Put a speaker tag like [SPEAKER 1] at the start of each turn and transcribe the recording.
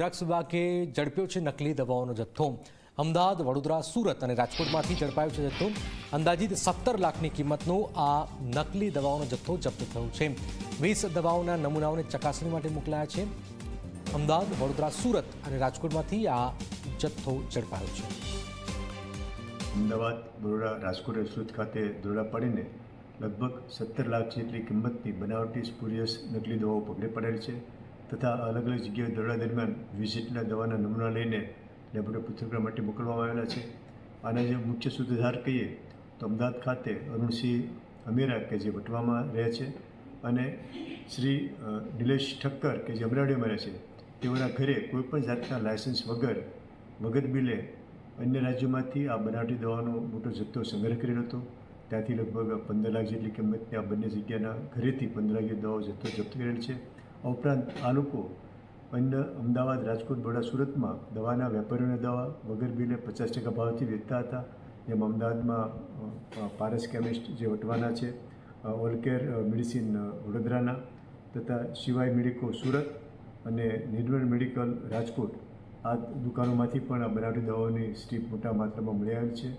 [SPEAKER 1] Drugs વિભાગે ઝડપ્યો છે નકલી દવાઓનો જથ્થો। અમદાવાદ, વડોદરા, સુરત અને રાજકોટમાંથી ઝડપાયો છે જથ્થો। અંદાજિત 17 લાખની કિંમતનો આ નકલી દવાઓનો જથ્થો જપ્ત થયો છે। 20 દવાઓના નમૂનાઓને ચકાસણી માટે મોકલાયા છે। અમદાવાદ, વડોદરા, સુરત અને રાજકોટમાંથી આ જથ્થો ઝડપાયો છે।
[SPEAKER 2] અમદાવાદ, બરોડા, રાજકોટ અને સુરત ખાતે દરોડા પાડીને લગભગ 17 લાખ જેટલી કિંમતની બનાવટી સ્પુરિયસ નકલી દવાઓ પકડી પડેલ છે તથા અલગ અલગ જગ્યાએ દરોડા દરમિયાન 20 જેટલા દવાના નમૂના લઈને લેબોરેટરી પૃથ્થકરણ માટે મોકલવામાં આવેલા છે। આના જે મુખ્ય સૂત્રધાર કહીએ તો અમદાવાદ ખાતે અરુણસિંહ અમીરા કે જે વટવામાં રહે છે અને શ્રી નિલેશ ઠક્કર કે જે અમરાડીમાં રહે છે, તેઓના ઘરે કોઈપણ જાતના લાયસન્સ વગર બિલે અન્ય રાજ્યોમાંથી આ બનાવટી દવાનો મોટો જથ્થો સંગ્રહ કરેલો હતો। ત્યાંથી લગભગ 15 લાખ જેટલી કિંમતની આ બંને જગ્યાના ઘરેથી 15 લાખ જેટલી દવાઓ જથ્થો જપ્ત કરેલ છે। આ ઉપરાંત આ લોકો અન્ય અમદાવાદ, રાજકોટ, બરોડા, સુરતમાં દવાના વેપારીઓને દવા વગર બિલે 50% ભાવથી વેચતા હતા। જેમ અમદાવાદમાં પારસ કેમિસ્ટ જે વટવાના છે, ઓલકેર મેડિસિન વડોદરાના તથા શિવાય મેડિકો સુરત અને નિર્મલ મેડિકલ રાજકોટ, આ દુકાનોમાંથી પણ આ બનાવટી દવાઓની સ્ટ્રીપ મોટા માત્રામાં મળી આવેલ છે।